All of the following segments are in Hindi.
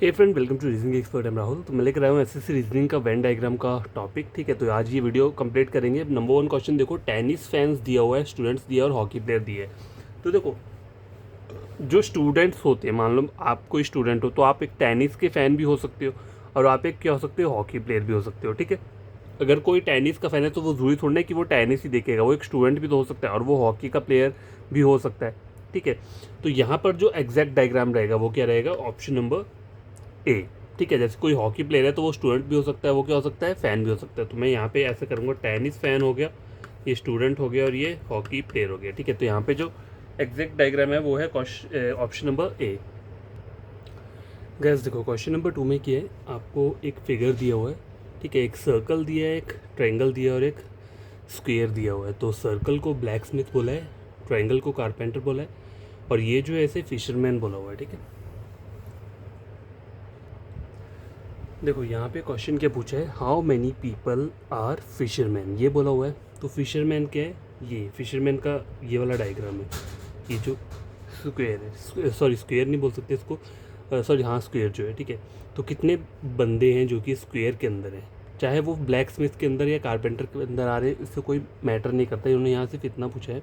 Hey friend, welcome to reasoning expert. Am Rahul. तो मैं लेकर आया हूँ एसएससी रीजनिंग का वेन डायग्राम का टॉपिक। ठीक है, तो आज ये वीडियो कंप्लीट करेंगे। नंबर 1 क्वेश्चन देखो, टेनिस फैंस दिया हुआ है, स्टूडेंट्स दिया और हॉकी प्लेयर दिए है। तो देखो, जो स्टूडेंट्स होते हैं, मान लो आप कोई स्टूडेंट हो तो आप एक टेनिस के फ़ैन भी हो सकते हो और आप एक क्या हो सकते हो, हॉकी प्लेयर भी हो सकते हो। ठीक है, अगर कोई टेनिस का फ़ैन है तो वो ज़रूरी थोड़ा ना कि वो टेनिस ही देखेगा, वो एक स्टूडेंट भी तो हो सकता है और वो हॉकी का प्लेयर भी हो सकता है। ठीक है, तो यहाँ पर जो एग्जैक्ट डायग्राम रहेगा वो क्या रहेगा, ऑप्शन नंबर ए। ठीक है, जैसे कोई हॉकी प्लेयर है तो वो स्टूडेंट भी हो सकता है, वो क्या हो सकता है, फ़ैन भी हो सकता है। तो मैं यहाँ पे ऐसे करूँगा, टेनिस फ़ैन हो गया, ये स्टूडेंट हो गया और ये हॉकी प्लेयर हो गया। ठीक है, तो यहाँ पे जो एग्जैक्ट डायग्राम है वो है ऑप्शन नंबर ए। गैस देखो, क्वेश्चन नंबर 2 में क्या है, आपको एक फिगर दिया हुआ है। ठीक है, एक सर्कल दिया है, एक ट्रायंगल दिया है और एक स्क्वायर दिया हुआ है। तो सर्कल को ब्लैक स्मिथ बोला है, ट्रायंगल को कारपेंटर बोला है और ये जो है ऐसे फिशरमैन बोला हुआ है। ठीक है, देखो यहाँ पे क्वेश्चन क्या पूछा है, how many people are fisherman, ये बोला हुआ है। तो फिशरमैन क्या है, ये फिशरमैन का ये वाला डायग्राम है, ये जो स्क्वायर है, सॉरी स्क्वायर नहीं बोल सकते इसको, सॉरी हाँ स्क्वायर जो है। ठीक है, तो कितने बंदे हैं जो कि स्क्वायर के अंदर हैं, चाहे वो ब्लैक स्मिथ के अंदर या कारपेंटर के अंदर आ रहे हैं, इससे कोई मैटर नहीं करता। इन्होंने यहाँ सिर्फ इतना पूछा है,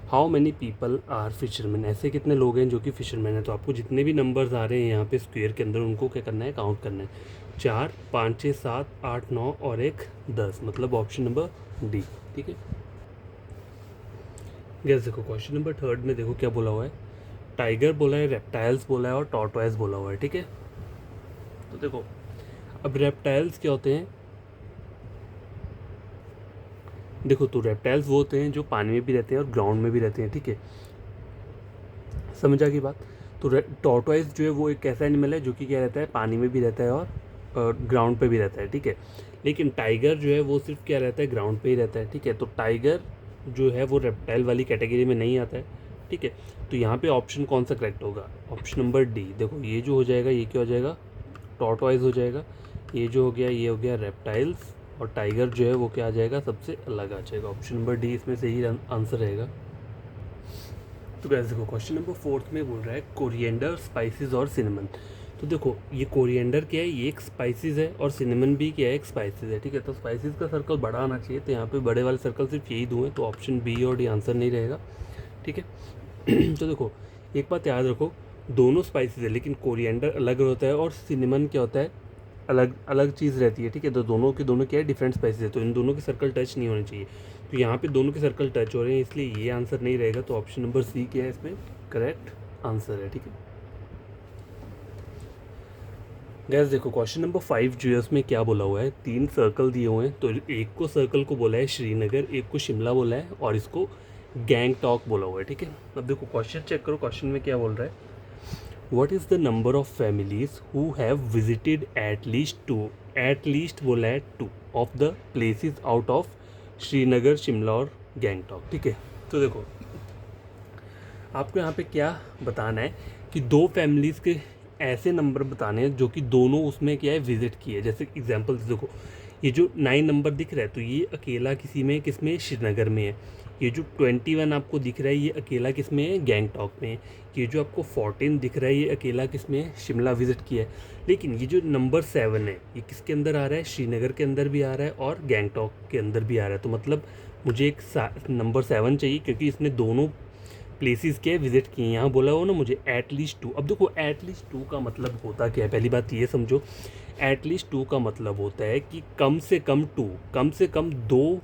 how many people are fisherman, ऐसे कितने लोग हैं जो कि फिशरमैन है। तो आपको जितने भी नंबर्स आ रहे हैं यहाँ पे स्क्वायर के अंदर, उनको क्या करना है, काउंट करना है। 4, 5, 6, 7, 8, 9 और एक 10, मतलब ऑप्शन नंबर डी। ठीक है, गैस देखो क्वेश्चन नंबर 3 में देखो क्या बोला हुआ है, टाइगर बोला है, रेप्टाइल्स बोला है और टॉर्टोइज बोला हुआ है। ठीक है, तो देखो अब रेप्टाइल्स क्या होते हैं, देखो तो रेप्टाइल्स वो होते हैं जो पानी में भी रहते हैं और ग्राउंड में भी रहते हैं। ठीक है, समझ आ गई बात। तो टॉर्टोइज जो है वो एक ऐसा एनिमल है जो कि क्या रहता है, पानी में भी रहता है और ग्राउंड पे भी रहता है। ठीक है, लेकिन टाइगर जो है वो सिर्फ क्या रहता है, ग्राउंड पे ही रहता है। ठीक है, तो टाइगर जो है वो रेप्टाइल वाली कैटेगरी में नहीं आता है। ठीक है, तो यहाँ पे ऑप्शन कौन सा करेक्ट होगा, ऑप्शन नंबर डी। देखो ये जो हो जाएगा, ये क्या हो जाएगा, टॉर्टोइज हो जाएगा। ये जो हो गया, ये हो गया रेप्टाइल्स और टाइगर जो है वो क्या आ जाएगा, सबसे अलग आ जाएगा। ऑप्शन नंबर डी इसमें सही आंसर रहेगा। तो गैस देखो क्वेश्चन नंबर 4 में बोल रहा है कोरिएंडर, स्पाइसेस और सिनेमन। तो देखो ये कोरिएंडर क्या है, ये एक स्पाइसेस है और सिनेमन भी क्या है, एक स्पाइसेस है। ठीक है, तो स्पाइसेस का सर्कल बड़ा आना चाहिए, तो यहाँ पे बड़े वाले सर्कल सिर्फ यही दो हैं, तो ऑप्शन बी और डी आंसर नहीं रहेगा। ठीक है तो देखो एक बात याद रखो, दोनों स्पाइसेस है लेकिन कोरिएंडर अलग होता है और सिनेमन क्या होता है, अलग अलग चीज़ रहती है। ठीक है, तो दोनों के दोनों क्या है, डिफरेंट स्पाइसेस है, तो इन दोनों के सर्कल टच नहीं होने चाहिए। तो यहाँ पे दोनों के सर्कल टच हो रहे हैं, इसलिए ये आंसर नहीं रहेगा। तो ऑप्शन नंबर सी क्या है, इसमें करेक्ट आंसर है। ठीक है, गैस देखो क्वेश्चन नंबर 5 जो है उसमें क्या बोला हुआ है, 3 सर्कल दिए हुए हैं। तो एक को सर्कल को बोला है श्रीनगर, एक को शिमला बोला है और इसको गैंगटॉक बोला हुआ है। ठीक है, अब देखो क्वेश्चन चेक करो, क्वेश्चन में क्या बोल रहा है, what is the number of families who have visited at least बोला है 2 of the places out of Srinagar, Shimla और गैंगटॉक। ठीक है, तो देखो आपको यहाँ पे क्या बताना है कि 2 फैमिलीज़ के ऐसे नंबर बताने हैं जो कि दोनों उसमें क्या है, विजिट किए। जैसे एग्जांपल देखो, ये जो 9 नंबर दिख रहा है तो ये अकेला किसी में, किसमें, श्रीनगर में है। ये जो 21 आपको दिख रहा है ये अकेला किसमें है, गैंगटॉक में है। ये जो आपको 14 दिख रहा है ये अकेला किसमें है, शिमला विजिट किया है। लेकिन ये जो नंबर 7 है ये किसके अंदर आ रहा है, श्रीनगर के अंदर भी आ रहा है और गैंगटॉक के अंदर भी आ रहा है। तो मतलब मुझे एक नंबर 7 चाहिए क्योंकि इसने दोनों प्लेसेस के विजिट किए। यहाँ बोला हो ना मुझे एटलीस्ट 2। अब देखो एटलीस्ट 2 का मतलब होता क्या है, पहली बात ये समझो, एटलीस्ट 2 का मतलब होता है कि कम से कम 2, कम से कम 2।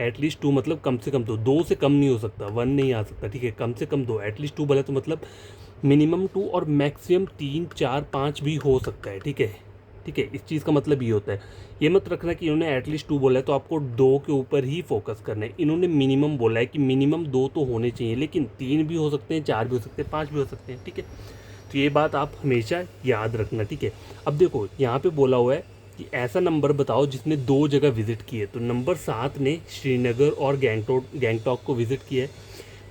एटलीस्ट 2 मतलब कम से कम 2, 2 से कम नहीं हो सकता, 1 नहीं आ सकता। ठीक है, कम से कम 2, एटलीस्ट 2 बोला तो मतलब मिनिमम 2 और मैक्सिमम 3, 4, 5 भी हो सकता है। ठीक है, ठीक है, इस चीज़ का मतलब ये होता है। ये मत रखना कि इन्होंने एटलीस्ट 2 बोला है तो आपको 2 के ऊपर ही फोकस करना है। इन्होंने मिनिमम बोला है कि मिनिमम 2 तो होने चाहिए, लेकिन 3 भी हो सकते हैं, 4 भी हो सकते हैं, 5 भी हो सकते हैं। ठीक है, तो ये बात आप हमेशा याद रखना। ठीक है, अब देखो यहाँ पे बोला हुआ है कि ऐसा नंबर बताओ जिसने 2 जगह विजिट किए। तो नंबर 7 ने श्रीनगर और गैंगटॉक को विजिट किया है।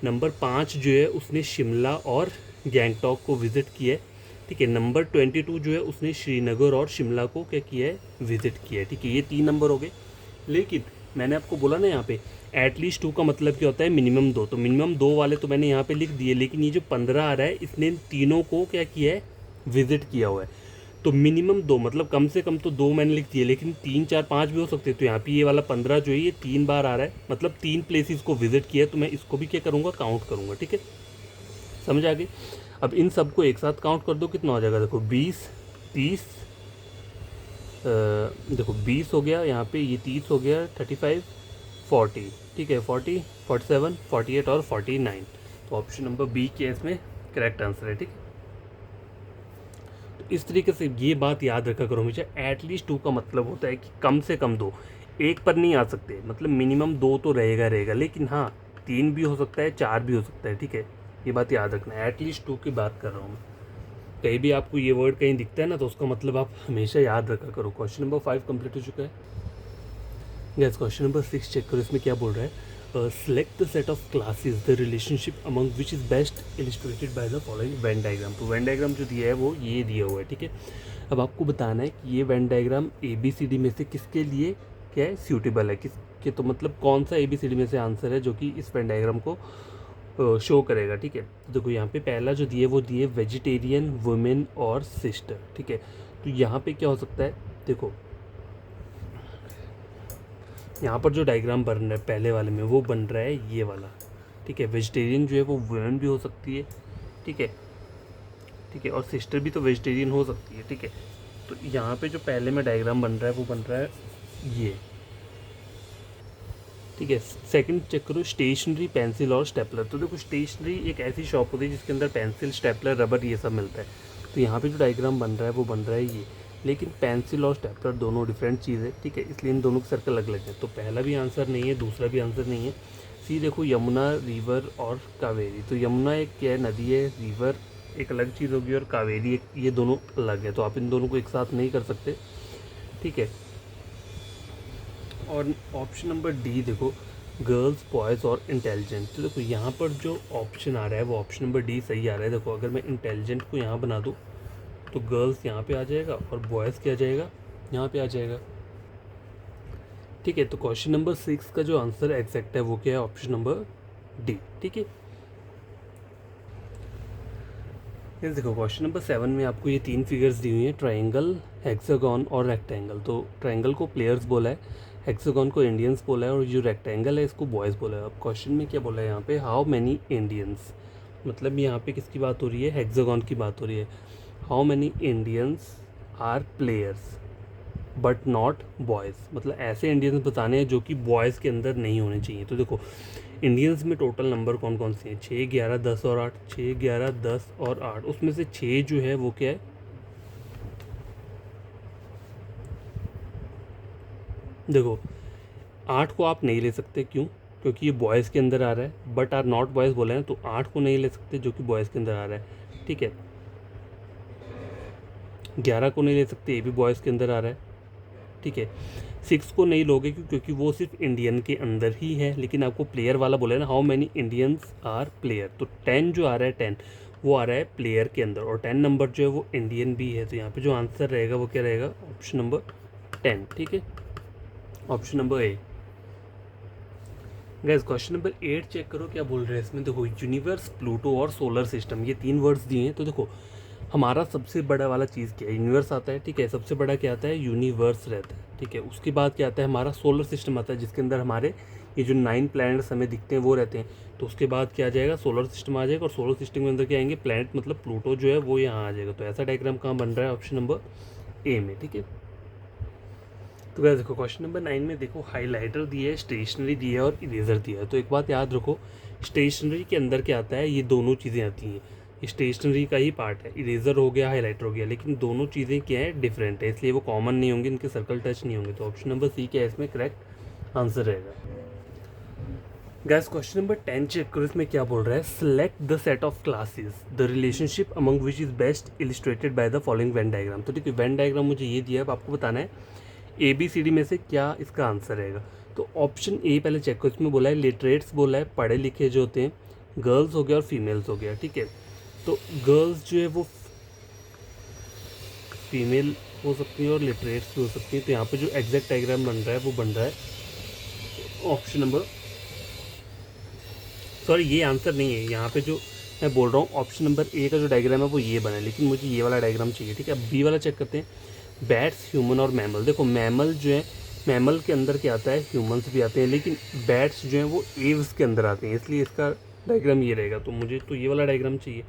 नंबर 5 जो है उसने शिमला और गैंगटॉक को विजिट किया है। ठीक है, नंबर 22 जो है उसने श्रीनगर और शिमला को क्या किया है, विजिट किया है। ठीक है, ये 3 नंबर हो गए। लेकिन मैंने आपको बोला ना यहाँ पे एटलीस्ट 2 का मतलब क्या होता है, मिनिमम 2। तो मिनिमम 2 वाले तो मैंने यहाँ पे लिख दिए, लेकिन ये जो 15 आ रहा है इसने तीनों को क्या किया है, विजिट किया हुआ है। तो मिनिमम 2, मतलब कम से कम तो 2 मैंने लिख दिए, लेकिन 3 4 5 भी हो सकते हैं। तो यहाँ पे ये वाला 15 जो है ये 3 बार आ रहा है, मतलब 3 प्लेसेस को विजिट किया, तो मैं इसको भी क्या करूँगा, काउंट करूँगा। ठीक है, समझ आ गई। अब इन सबको एक साथ काउंट कर दो, कितना हो जाएगा, देखो 20 30, देखो 20 हो गया, यहाँ पे ये 30 हो गया, 35 40, ठीक है, 40 47 48 और 49। तो ऑप्शन नंबर बी के इसमें करेक्ट आंसर है। ठीक है, तो इस तरीके से ये बात याद रखा करो हमेशा, एटलीस्ट 2 का मतलब होता है कि कम से कम 2, एक पर नहीं आ सकते, मतलब मिनिमम 2 तो रहेगा रहेगा, लेकिन हाँ 3 भी हो सकता है, 4 भी हो सकता है। ठीक है, ये बात याद रखना है, एटलीस्ट 2 की बात कर रहा हूँ मैं। कहीं भी आपको ये वर्ड कहीं दिखता है ना, तो उसका मतलब आप हमेशा याद रखा करो। क्वेश्चन नंबर 5 कंप्लीट हो चुका है। गैस क्वेश्चन नंबर 6 चेक करो, इसमें क्या बोल रहा है, select the set of classes the relationship among which is best illustrated by the following Venn diagram. तो वेन डायग्राम जो दिया है वो ये दिया हुआ है। ठीक है, अब आपको बताना है कि ये वेन डायग्राम ABCD में से किसके लिए क्या है, सूटेबल है, किसके, तो मतलब कौन सा ABCD में से आंसर है जो कि इस वेन डायग्राम को शो करेगा। ठीक है, तो देखो यहाँ पे पहला जो दिए वो दिए वेजिटेरियन, वुमेन और सिस्टर। ठीक है, तो यहाँ पे क्या हो सकता है, देखो यहाँ पर जो डायग्राम बन रहा है पहले वाले में, वो बन रहा है ये वाला। ठीक है, वेजिटेरियन जो है वो वुमेन भी हो सकती है। ठीक है, ठीक है, और सिस्टर भी तो वेजिटेरियन हो सकती है। ठीक है, तो यहाँ पे जो पहले में डायग्राम बन रहा है वो बन रहा है ये। ठीक है, सेकंड चेक करो, स्टेशनरी, पेंसिल और स्टेपलर। तो देखो स्टेशनरी एक ऐसी शॉप होती है जिसके अंदर पेंसिल, स्टेपलर, रबर ये सब मिलता है। तो यहाँ पे जो डायग्राम बन रहा है वो बन रहा है ये, लेकिन पेंसिल और स्टेपलर दोनों डिफरेंट चीज़ है। ठीक है, इसलिए इन दोनों के सर्कल अलग अलग है। तो पहला भी आंसर नहीं है, दूसरा भी आंसर नहीं है। सी देखो, यमुना, रिवर और कावेरी। तो यमुना एक क्या है, नदी है, रिवर एक अलग चीज़ होगी, और कावेरी एक, ये दोनों अलग है। तो आप इन दोनों को एक साथ नहीं कर सकते। ठीक है, और ऑप्शन नंबर डी देखो, गर्ल्स, बॉयज़ और इंटेलिजेंट। तो देखो यहाँ पर जो ऑप्शन आ रहा है वो ऑप्शन नंबर डी सही आ रहा है। देखो अगर मैं इंटेलिजेंट को यहाँ बना दूँ तो गर्ल्स यहाँ पे आ जाएगा और बॉयज़ क्या जाएगा, यहाँ पे आ जाएगा। ठीक है, तो क्वेश्चन नंबर 6 का जो आंसर एग्जैक्ट है वो क्या है, ऑप्शन नंबर डी। ठीक है, ये देखो क्वेश्चन नंबर 7 में आपको ये 3 फिगर्स दी हुई हैं, ट्राइंगल, हेक्सागन और रेक्टेंगल। तो ट्राइंगल को प्लेयर्स बोला है, हेक्सागन को इंडियंस बोला है, और जो रेक्टेंगल है इसको बॉयज़ बोला है। अब क्वेश्चन में क्या बोला है यहाँ पे, हाउ मैनी इंडियंस, मतलब यहाँ पे किसकी बात हो रही है, हेक्सागन की बात हो रही है। How many Indians are players but not boys, मतलब ऐसे इंडियंस बताने हैं जो कि बॉयज़ के अंदर नहीं होने चाहिए। तो देखो इंडियंस में टोटल नंबर कौन कौन से हैं, 6 11 10 और 8, 6 11 10 और 8, उसमें से 6 जो है वो क्या है, देखो 8 को आप नहीं ले सकते, क्यों, क्योंकि ये बॉयज़ के अंदर आ रहा है, बट आर नॉट बॉयज़ बोला है, तो 8 को नहीं ले सकते जो कि बॉयज़ के अंदर आ रहा है। ठीक है, 11 को नहीं ले सकते, ये भी बॉयज़ के अंदर आ रहा है। ठीक है, 6 को नहीं लोगे क्योंकि वो सिर्फ इंडियन के अंदर ही है, लेकिन आपको प्लेयर वाला बोला है ना, how many Indians are player, तो 10 जो आ रहा है 10 वो आ रहा है प्लेयर के अंदर, और 10 नंबर जो है वो इंडियन भी है। तो यहाँ पे जो आंसर रहेगा वो क्या रहेगा, ऑप्शन नंबर 10। ठीक है, ऑप्शन नंबर ए। गैस क्वेश्चन नंबर 8 चेक करो क्या बोल रहे हैं इसमें। देखो यूनिवर्स, प्लूटो और सोलर सिस्टम, ये 3 वर्ड्स दिए हैं। तो देखो हमारा सबसे बड़ा वाला चीज़ क्या है, यूनिवर्स आता है। ठीक है, सबसे बड़ा क्या आता है, यूनिवर्स रहता है। ठीक है, उसके बाद क्या आता है, हमारा सोलर सिस्टम आता है, जिसके अंदर हमारे ये जो 9 प्लैनेट्स हमें दिखते हैं वो रहते हैं। तो उसके बाद क्या आ जाएगा, सोलर सिस्टम आ जाएगा, और सोलर सिस्टम के अंदर क्या आएंगे, प्लैनेट, मतलब प्लूटो जो है वो यहाँ आ जाएगा। तो ऐसा डायग्राम कहाँ बन रहा है, ऑप्शन नंबर ए में। ठीक है, तो क्या देखो क्वेश्चन नंबर 9 में देखो हाईलाइटर दिया है, स्टेशनरी दिया है और इरेजर दिया है। तो एक बात याद रखो, स्टेशनरी के अंदर क्या आता है, ये दोनों चीज़ें आती हैं, स्टेशनरी का ही पार्ट है, इरेजर हो गया, हाईलाइटर हो गया, लेकिन दोनों चीज़ें क्या है, डिफरेंट है, इसलिए वो कॉमन नहीं होंगे, इनके सर्कल टच नहीं होंगे। तो ऑप्शन नंबर सी क्या है इसमें करेक्ट आंसर रहेगा। गैस क्वेश्चन नंबर 10 चेक करो, इसमें क्या बोल रहा है, select the set of classes the relationship among which is best illustrated by the following Venn diagram. तो ठीक है, वेन डायग्राम मुझे ये दिया है, अब आपको बताना है ABCD में से क्या इसका आंसर रहेगा। तो ऑप्शन ए पहले चेक करो, इसमें बोला है लिटरेट्स, बोला है पढ़े लिखे जो होते हैं, गर्ल्स हो गया और फीमेल्स हो गया। ठीक है, तो गर्ल्स जो है वो फीमेल हो सकती है और लिटरेट्स भी हो सकती है। तो यहाँ पे जो एग्जैक्ट डायग्राम बन रहा है वो बन रहा है ऑप्शन नंबर, सॉरी ये आंसर नहीं है, यहाँ पे जो मैं बोल रहा हूँ ऑप्शन नंबर ए का जो डायग्राम है वो ये बना है, लेकिन मुझे ये वाला डायग्राम चाहिए, ठीक है। अब बी वाला चेक करते हैं, बैट्स, ह्यूमन और मैमल। देखो मैमल जो है, मैमल के अंदर क्या आता है, ह्यूमन्स भी आते हैं, लेकिन बैट्स जो हैं वो एव्स के अंदर आते हैं, इसलिए इसका डायग्राम ये रहेगा। तो मुझे तो ये वाला डायग्राम चाहिए।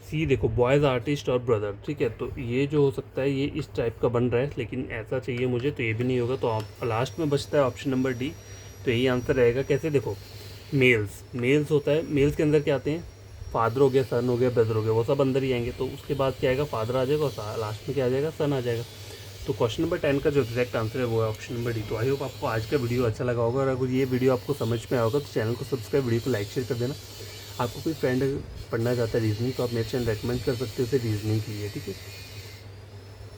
सी देखो, बॉयज़ आर्टिस्ट और ब्रदर, ठीक है। तो ये जो हो सकता है ये इस टाइप का बन रहा है, लेकिन ऐसा चाहिए मुझे, तो ये भी नहीं होगा। तो आप लास्ट में बचता है ऑप्शन नंबर डी, तो यही आंसर रहेगा। कैसे, देखो मेल्स, मेल्स होता है, मेल्स के अंदर क्या आते हैं, फादर हो गया, सन हो गया, ब्रदर हो गया, वो सब अंदर ही आएंगे। तो उसके बाद क्या आएगा, फादर आ जाएगा, और लास्ट में क्या आ जाएगा, सन आ जाएगा। तो क्वेश्चन नंबर 10 का जो एग्जैक्ट आंसर है वो है ऑप्शन नंबर डी। तो आई होप आपको आज का वीडियो अच्छा लगा होगा, और अगर ये वीडियो आपको समझ में आया होगा तो चैनल को सब्सक्राइब, वीडियो को लाइक शेयर कर देना। आपको कोई फ्रेंड पढ़ना चाहता है रीजनिंग, तो आप मेरे चैनल रेकमेंड कर सकते हो उसे रीजनिंग के लिए, ठीक है।